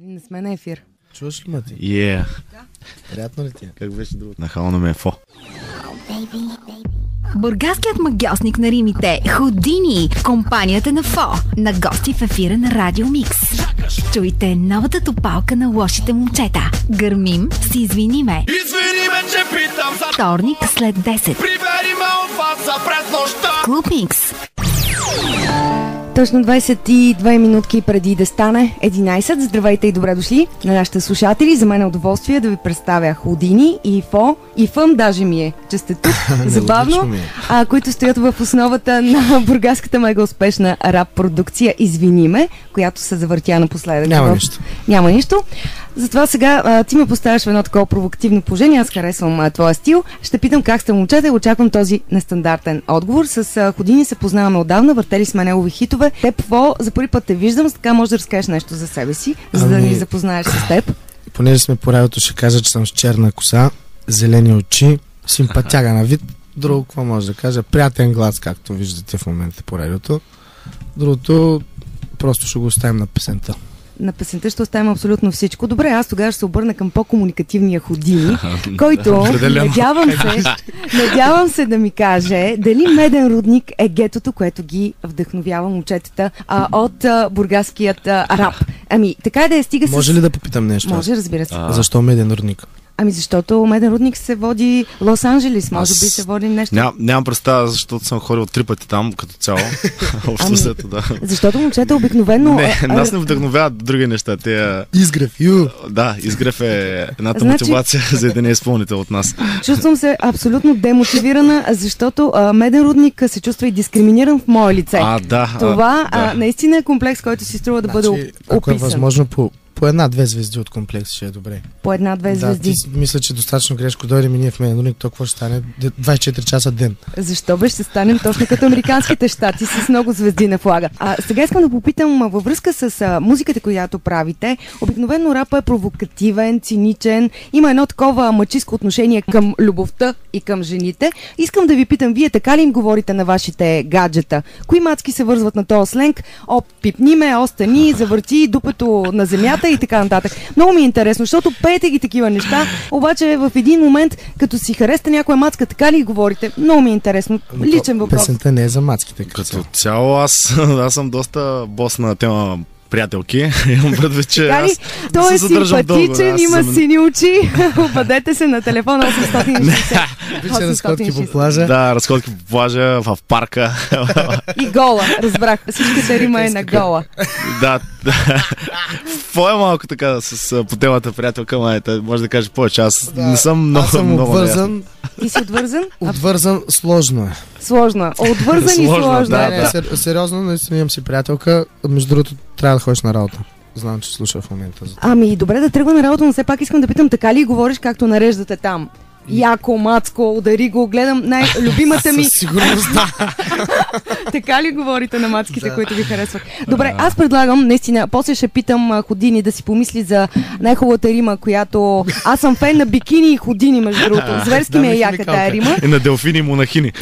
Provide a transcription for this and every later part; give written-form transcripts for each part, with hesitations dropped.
Не сме на ефир. Чуваш ли ме ти? Приятно ли ти е? Как беше другото? Нахално ме е фо. Бургаският магьосник на римите Houdini, компанията на Фо, на гости в ефира на Радио Микс. Чуйте новата топалка на лошите момчета. Гърмим, си извиниме. Извиниме, че питам за... Вторник след 10. Прибери ме от вас за през нощта. Клуб Микс. Точно 22 минутки преди да стане 11. Здравейте и добре дошли на нашите слушатели. За мен е удоволствие да ви представя Houdini и Фо. И Фъм даже ми е, че сте тук, забавно, които стоят в основата на бургаската мега успешна рап продукция Извиниме, която се завъртя напоследък. Няма нищо. Затова сега ти ме поставяш в едно такова провокативно положение. Аз харесвам твоя стил. Ще питам как сте, момчета, и очаквам този нестандартен отговор. С Houdini се познаваме отдавна, въртели сме негови хитове. Теб, Фо, за първи път те виждам, така може да разкажеш нещо за себе си, за да ни запознаеш с теб. Понеже сме по радиото, ще кажа, че съм с черна коса, зелени очи, симпатяга на вид. Друго, какво може да кажа? Приятен глас, както виждате в момента по радиото. Другото, просто ще го оставим на песента. На песента ще оставим абсолютно всичко. Добре, аз тогава ще се обърна към по-комуникативния Houdini, който надявам се да ми каже дали Меден рудник е гетото, което ги вдъхновява момчетата от бургаският рап. Ами, така да я стига с... Може ли да попитам нещо? Може, разбира се. Защо Меден рудник? Ами защото Меден рудник се води Лос-Анджелес, може би се води нещо. Нямам представа, защото съм ходил 3 пъти там като цяло. Общо сето, да. Защото момчета обикновено... Не, нас не вдъхновяват други неща. Изгрев, Да, изгрев е едната мотивация за един изпълнител от нас. Чувствам се абсолютно демотивирана, защото Меден рудник се чувства и дискриминиран в мое лице. Това наистина е комплекс, който си струва да бъде описан. Ако е възможно по една-две звезди от комплекс ще е добре. По една-две звезди. Мисля, че достатъчно грешко дойдем и ние в Меден рудник, то какво ще стане? 24 часа ден. Защо ще станем точно като американските щати с много звезди на флага? Сега искам да попитам във връзка с музиката, която правите. Обикновено рапа е провокативен, циничен, има едно такова мачистко отношение към любовта и към жените. Искам да ви питам, вие така ли им говорите на вашите гаджета? Кои мацки се вързват на този сленг? Пипни ме, остани, завърти дупето на земята и така нататък. Много ми е интересно, защото пеете ги такива неща, обаче в един момент, като си харесате някоя мацка, така ли говорите? Много ми е интересно. Личен въпрос. Песента не е за мацките. Като цяло аз съм доста бос на тема приятелки. Имам предвид, че той е симпатичен, има сини очи. Обадете се на телефона 860. Обича разходки по плажа. Да, разходки по плажа, в парка. И гола, разбрах. Всичката рима е на гола. Да. Фо е малко така по темата приятелка, може да кажа повече. Аз не съм много... Аз съм обвързан. Ти си отвързан? Отвързан, сложно е. Сложно. Отвързан и сложно. Сериозно, наистина имам си приятелка. Между другото, трябва да ходиш на работа. Знам, че слуша в момента. Ами, добре да тръгва на работа, но все пак искам да питам, така ли говориш, както нареждате там? Яко, мацко, удари го, гледам най-любимата ми. Със сигурност, да. Така ли говорите на мацките, които ви харесват? Добре, аз предлагам, наистина, после ще питам Houdini да си помисли за най-хубавата рима, която... Аз съм фен на бикини и Houdini, между другото. Зверски ми е яка тая рима. И на делфини и монахини.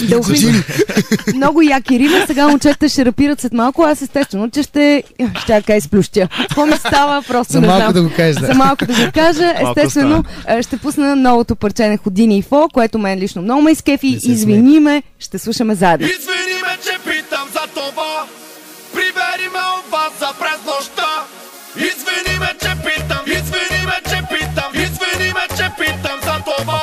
Много яки рима. Сега момчета ще рапират след малко. Аз естествено, че ще изплющя. Какво ми става, просто не знам. За малко да го кажеш, да. За малко да го кажа. Естествено, ще пусна новото парче на Houdini и Фо, което мен лично много ме изкефи. Извиниме, ще слушаме заедно. Извиниме, че питам за това. Прибери ме от вас за през нощта. Извиниме, че питам. Извиниме, че питам. Извиниме, че питам за това.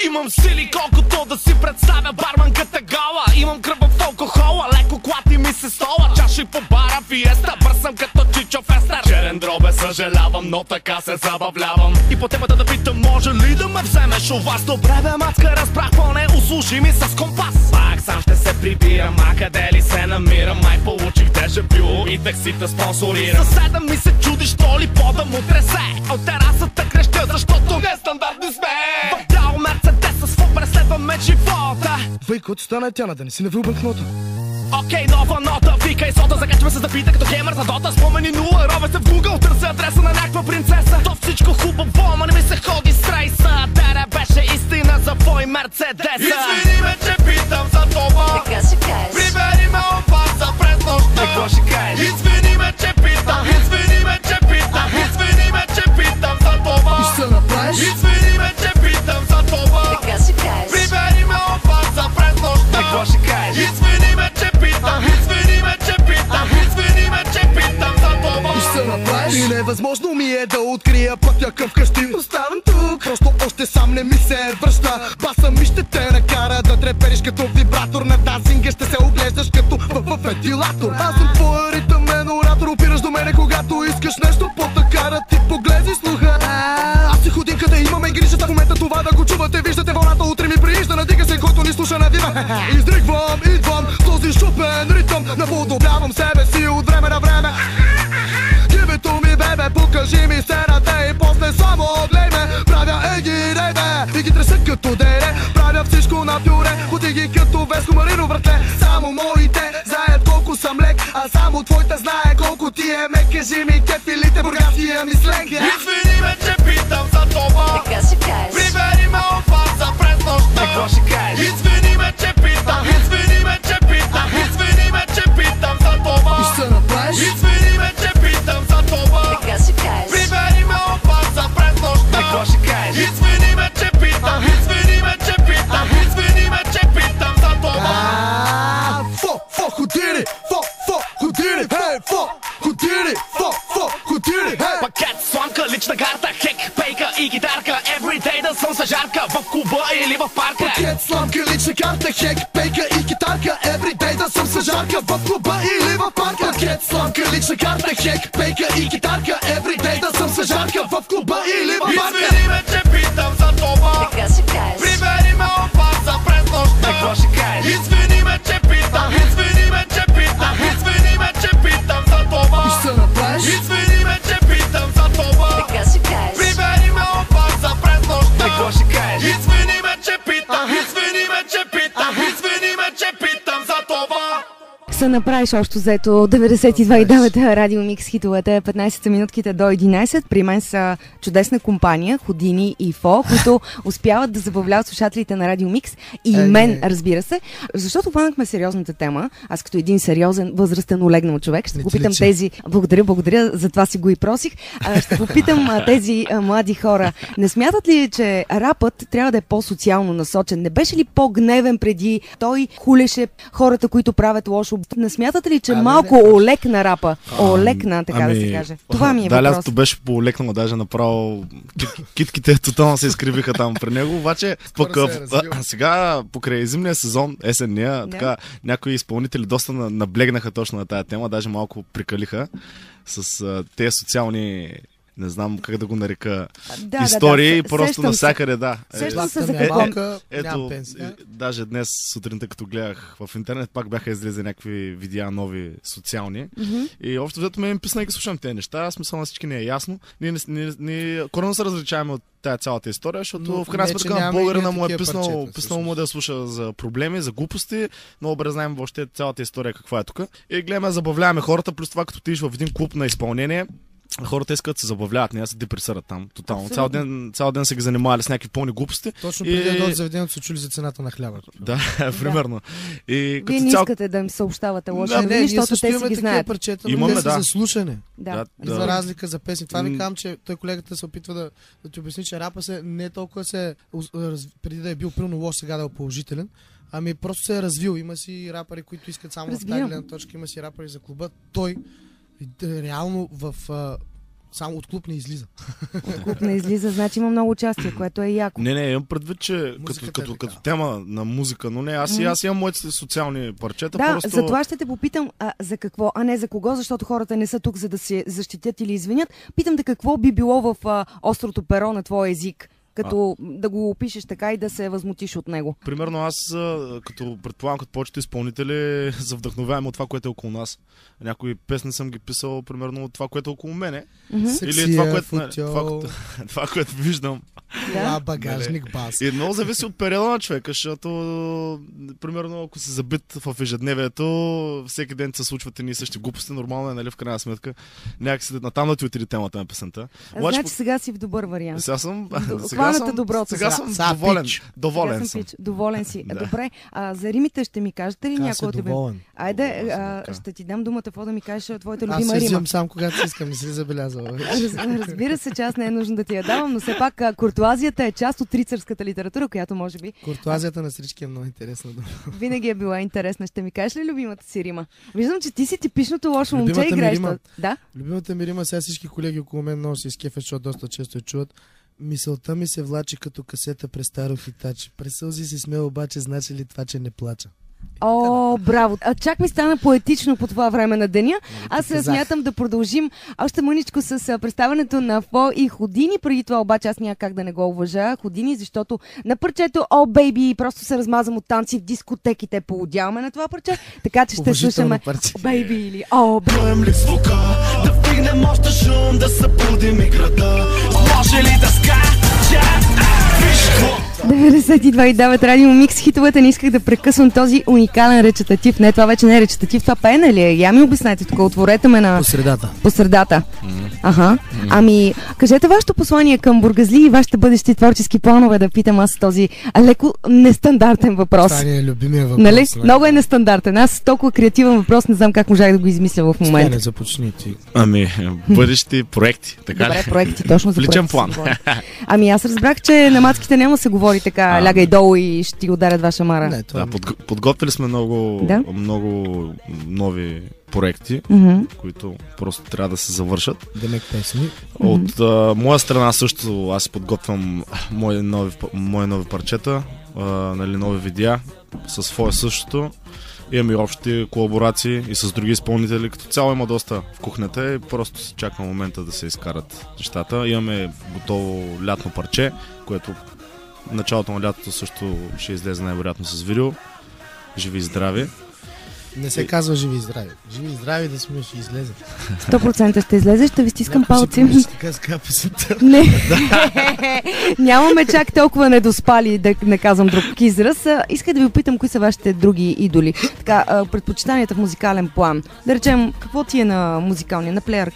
Имам сили колкото да си представя барманката гола. Имам кръв в алкохола, леко клати ми се стола. Чаши по бара, фиеста, бърсам като Чичо Фестер. Черен дробе, съжалявам, но така се забавлявам. И по темата да питам, може ли да ме вземеш у вас? Добре бе, мацка, разбрах, поне услужи ми с компас. Пак сам ще се прибирам, а къде ли се намирам? Май получих дежавю и таксита спонсорирам. Съседа ми се чуди, що ли пода му тресе. От терасата крещя, защото нестандартни сме. В бял Мерцедес с фо преследваме живота. Вай, който стана тяна, да не си навил банкнота. Окей, нова нота, викай сота, закачваме се да пита като геймър за дота. Спомени нула, рове се в Google, търся адреса на някаква принцеса. То всичко хубаво, ама не ми се ходи с рейса. Тере беше истина за твой Мерцедеса. Извини ме, че питам за това. Прибери ме от вас за през нощта. Извини ме, че питам. Извини ме, че питам. И невъзможно ми е да открия пътя към вкъщи. Оставам тук, просто още сам не ми се връща. Баса ми ще те накара да трепериш като вибратор. На дансинга ще се оглеждаш като в вентилатор. Аз съм твоя ритъмен оратор. Опираш до мене когато искаш нещо по-така да ти погледни слуха. Аз си ходинката, имаме грижата в момента това да го чувате. Виждате вълната, утре ми приижда, надига се, който ни слуша навива. Издригвам, идвам с този шупен ритъм. Наподобявам себе си от време на време. Гибето ми, бебе, покажи ми сцената и после само оглей ме. Правя егидейбе и ги треса като дере. Правя всичко на пюре, ходи ги като веско марино, братле. Само моите знаят колко съм лек, а само твоите знае колко ти е мек. Кажи ми кефилите, бургаския ми сленг. Извини ме, че питам за това. Така ще кажеш. Прибери ме от фаза през нощта. Какво ще кажеш? Извини ме, че питам. Извини ме, че питам. Извини ме, че питам за това. И ще направиш? Извини ме, че питам за това. Така ще кажеш. Прибери ме от фаза през нощта. Какво ще кажеш? Извини ме, че питам. Извини ме, че питам. Извини ме, че питам за това. Фо, ходири, фо, ходири, хей, фо, ходири, фо, ходири, хей. Пакет, сламка, лична карта, хек, пейка и гитарка. Everyday да съм съжарка в клуба или в парка. Пакет, сламка, лична карта, хек, пейка и гитарка. Everyday да съм съжарка в клуба или в парка. Пакет, сламка, лична карта, хек, пейка и гитарка. Everyday да съм съжарка в клуба или в парка. Извини ме, че питам за това. Така ще кажеш. Прибери ме от фаза през нощта. Какво ще кажеш? Извини ме, че питам. Извини ме, че питам. Извини ме, че питам за това. И ще направиш? Извини ме, че питам за това. Така ще кажеш. Прибери ме от фаза през нощта. Какво ще кажеш? Извини ме, че питам. Извини ме, че питам. Извини ме, че питам за това. Се направиш още взето 92,9 Радио Микс хитовете, 15 минутките до 11. При мен са чудесна компания, Ходини и Фо, които успяват да забавляват слушателите на Радио Микс и мен, разбира се. Защото хванахме сериозната тема. Аз като един сериозен, възрастен, олегнал човек, ще попитам тези... Благодаря, за това си го и просих. Ще попитам тези млади хора. Не смятат ли, че рапът трябва да е по-социално насочен? Не беше ли по-гневен преди? Той хулеше хората, които правят лошо. Не смятате ли, че малко олекна рапа? Олекна, така да се каже. Това ми е въпрос. Да, лятото беше по-олекнало, даже направо китките тотално се изкривиха там при него, обаче пък сега покрай зимния сезон, есенния, така някои изпълнители доста наблегнаха точно на тая тема, даже малко прикалиха с тези социални, не знам как да го нарека, истории и просто навсякъде, да. Сещам се за какво. Ето, даже днес сутринта, като гледах в интернет, пак бяха излезе някакви видеа нови социални. И общо взето ме им писна и ги слушам тези неща. Смисъл на всички не е ясно. Ние коренно се различаваме от тая цялата история, защото в крайна сметка на българина му е писнал му да слуша за проблеми, за глупости, но добре знаем въобще цялата история каква е тук. И гледаме, забавляваме хората, плюс това като отидеш в един клуб на изпълнение, хората искат да се забавляват, не да се депресират там. Тотално. Цял ден са ги занимавали с някакви пълни глупости. Точно преди да дойдат заведението са чули за цената на хляба. Да, примерно. И вие не искате да им съобщавате лоши новини, защото те си ги знаят. Имаме, за слушане. Да. За разлика за песни. Това ви казвам, че той колегата се опитва да ти обясни, че рапа се не толкова преди да е бил пълно лош, сега да е положителен. Ами просто се е развил. Има си рапъри, които искат само в тази гледна точка. Има си рапъри за клуба. Той реално само от клуб не излиза. От клуб не излиза, значи има много участие, което е яко. Не, имам предвид, че като тема на музика, но не, аз имам моите социални парчета. Да, просто... за това ще те попитам за какво, а не за кого, защото хората не са тук, за да се защитят или извинят. Питам те какво би било в острото перо на твоя език, като да го опишеш така и да се възмутиш от него. Примерно аз, като предполагам, като повечето изпълнители, се вдъхновявам от това, което е около нас. Някои песни съм ги писал, примерно, от това, което е около мене. Или това, което виждам. Да, багажник, бас. И много зависи от периода на човека, защото, примерно, ако си забит в ежедневието, всеки ден се случват едни и същи глупости, нормално е, нали, в крайна сметка. Някакси натам да ти отиде темата на песента. Значи сега си в добър вариант. Сега съм доволен съм. Доволен си. Да. Добре, за римите ще ми кажете ли някой от любим? Айде, ще ти дам думата, да ми кажеш твоята любима рима. Аз взимам сам, когато си искам, не си забелязал. Разбира се, че аз не е нужно да ти я давам, но все пак куртуазията е част от рицарската литература, която може би Куртуазията на всички е много интересна дума. винаги е била интересна. Ще ми кажеш ли любимата си рима? Виждам, че ти си типичното лошо Любимата момче и ми играеш. рима? Да? Любимата ми рима, сега всички колеги около мен много се изкефят, защото доста често я чуват. Мисълта ми се влачи като касета през старо хитаче. През сълзи се смея, обаче значи ли това, че не плача? О, браво! А чак ми стана поетично по това време на деня. Аз се казах. смятам да продължим още мъничко с представянето на Фо и Ходини. Преди това обаче аз няма как да не го уважа Ходини, защото на парчето О, бейби, просто се размазам от танци в дискотеките. Поудяваме на това парче, така че ще Уважително слушаме парче. О, бейби или О, бейби. Чуем ли звука? Да вдигнем още шум, да събудим и града. Може ли да скача? Виж какво? 92,9 Радио Микс, хитовете. Не исках да прекъсвам този уникален речитатив. Не, това вече не е речитатив, това пеене ли е? Я ми обяснете тук, отворете ме на... По средата. Ага. Ами, кажете вашето послание към бургазли и вашите бъдещи творчески планове, да питам аз този леко нестандартен въпрос. Това ни е любимия въпрос. Нали? Много е нестандартен. Аз толкова креативен въпрос не знам как можах да го измисля в момента. Не започни ти. Ами, бъдещи проекти, така Добре, ли? проекти, точно за Личен проекти план. се говори. Ами аз разбрах, че на мацките няма да се говори така, лягай долу и ще ти ударят ваша мара. Не, това Да, подготвили сме много, Да. много нови проекти, Мгм. които просто трябва да се завършат. Демек песни. От моя страна също аз си подготвям мои нови парчета, нали, нови видеа, с Фоя същото. Имаме и общи колаборации и с други изпълнители. Като цяло има доста в кухнята и просто се чака момента да се изкарат нещата. Имаме готово лятно парче, което началото на лятото също ще излезе най-вероятно с видео. Живи и здрави. Не се казва живи и здрави. Живи и здрави да сме ще излезе. 100% ще излезе, ще ви стискам палци. Така с песента. Не, нямаме чак толкова недоспали, да не казвам друг израз. Исках да ви опитам кои са вашите други идоли. Така, предпочитанията в музикален план. Да речем, какво ти е на музикалния, на плеер,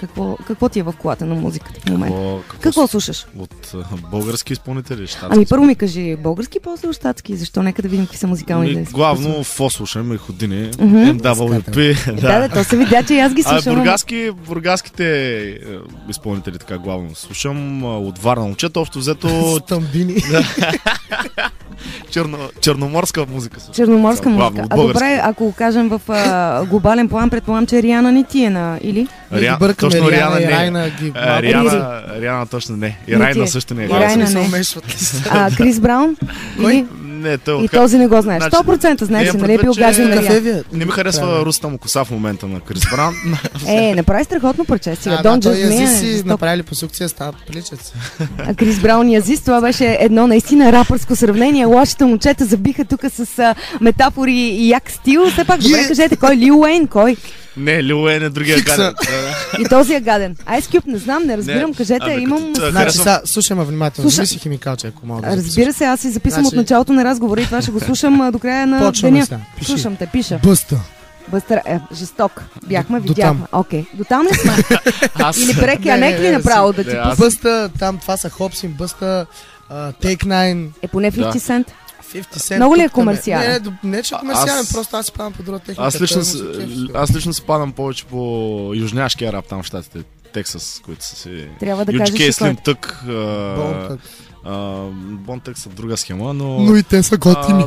какво ти е в колата на музиката в момента? Какво слушаш? От български изпълнители, щатски? Ами първо ми кажи български, после щатски. Защо? Нека да видим какви са музикалните. Главно Фо слушаме, Ходини, Мгм. MWP. Да, то се видя, че и аз ги слушам. Бургаските изпълнители така главно слушам. От Варна момчета, общо взето Стамбини. черноморска музика. Черноморска Главно, музика. от А български. добре, ако кажем в глобален план, предполагам, че Риана не ти е на... Или? Бъркаме точно Риана и не. Райна ги... Риана точно не. И Не ти Райна е. също не е. И Райна се не. умешват. Крис Браун? Или? Не, той И този не го знаеш. 100% знаеш, Не, нали е бил предвид, гаджен на че- Риана. вие? Не ми харесва русата му коса в момента на Крис Браун. Направи страхотно парче сега. Да, Don't той Just Me Язис е си жесток. направили посукция, стават приличат се. А Крис Браун и Азис, това беше едно наистина рапърско сравнение. Лошите момчета забиха тук с метафори и як стил. Все пак, добре, кажете, кой? Лил Уейн, кой? Не, Лил Уейн е другия Фикса. гаден. И този е гаден. Ice Cube, не знам, не разбирам, Не, кажете, абе, имам... като- Значи харесвам- сега, слушай ме внимателно. Слушай. Слушай си химикалче, ако мога да Разбира се, аз си записвам Значи- от началото на разговора и това ще го слушам до края на Почваме деня. сега. Пиши. Слушам те, пиша. Бъста. Бъстър жесток. Бяхме, До видяхме. там. Окей. До там ли сме? Или прек, а Не, нек ли не, направо да ти не, аз- пусна? Бъста, там това са Хопсин, Бъста, Take 9, Е, поне 50 Да. цент. 50 Cent. Много ли е тук там комерциален? Не, че е комерциален, Аз- просто аз си падам по друга техника. Аз лично се падам повече по южняшкия рап там в щатите. Тексас, които са си... Трябва да кажеш, UGK, че кой е. Slim Тък, Болтък. Бонтък са друга схема, но... Но и те са готини.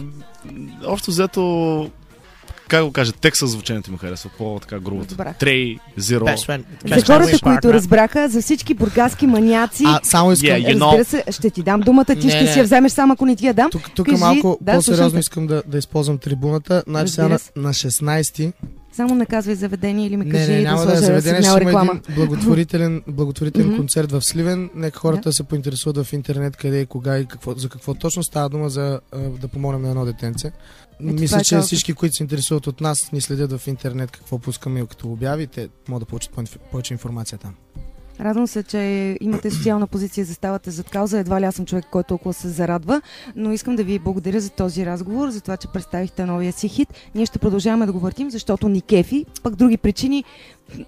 Общо взето, как го кажа, Тексас звучението ми харесва, по-така грубото. Разбрах. Трей, Зеро. За хората, които разбраха, за всички бургаски маняци, Само искам... Yeah, you know. разбира се, ще ти дам думата, ти Не, ще не. си я вземеш само ако не ти я дам. Тук Кажи, малко да, слушам по-сериозно те. искам да използвам трибуната. Значи сега Разбира се. на 16-ти. Само не казвай заведение или ми кажи Не, да няма да е сложа заведение, сигнал ще има реклама. един благотворителен Мгм. концерт в Сливен. Нека хората се поинтересуват в интернет къде и кога и за какво точно става дума за да помогнем на едно детенце. Мисля, това е че кауза. всички, които се интересуват от нас, ни следят в интернет какво пускаме и като обяви, те могат да получат повече информация там. Радвам се, че имате социална позиция, заставате зад кауза. Едва ли аз съм човек, който толкова се зарадва, но искам да ви благодаря за този разговор, за това, че представихте новия си хит. Ние ще продължаваме да го въртим, защото ни кефи, пък други причини.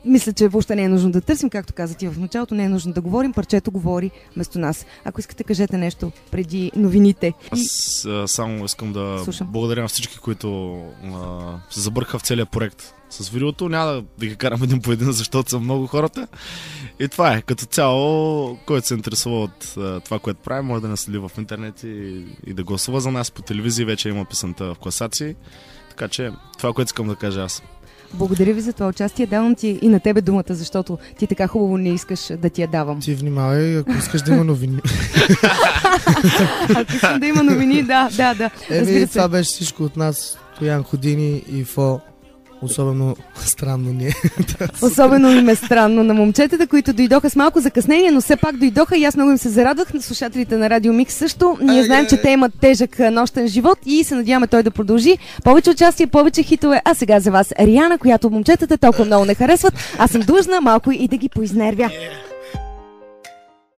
Мисля, че въобще не е нужно да търсим, както каза ти в началото, не е нужно да говорим, парчето говори вместо нас. Ако искате, кажете нещо преди новините. Аз само искам да Слушам. благодаря на всички, които се забъркаха в целия проект. с видеото. Няма да ги карам един по един, защото са много хората. И това е. Като цяло, който се интересува от това, което правим, може да ни следи в интернет и да гласува за нас по телевизия. Вече има песента в класации. Така че това, което искам да кажа аз. Благодаря ви за това участие. Давам ти и на тебе думата, защото ти така хубаво не искаш да ти я давам. Ти внимавай, ако искаш да има новини. Ако искам да има новини, да. Това беше всичко от нас. Стоян Ходини и Фо. Особено странно ни е. Особено им е странно на момчетата, които дойдоха с малко закъснение, но все пак дойдоха и аз много им се зарадвах. Слушателите на Радио Микс също. Ние знаем, че те имат тежък нощен живот и се надяваме той да продължи. Повече участие, повече хитове. А сега за вас Риана, която момчетата толкова много не харесват. Аз съм длъжна малко и да ги поизнервя.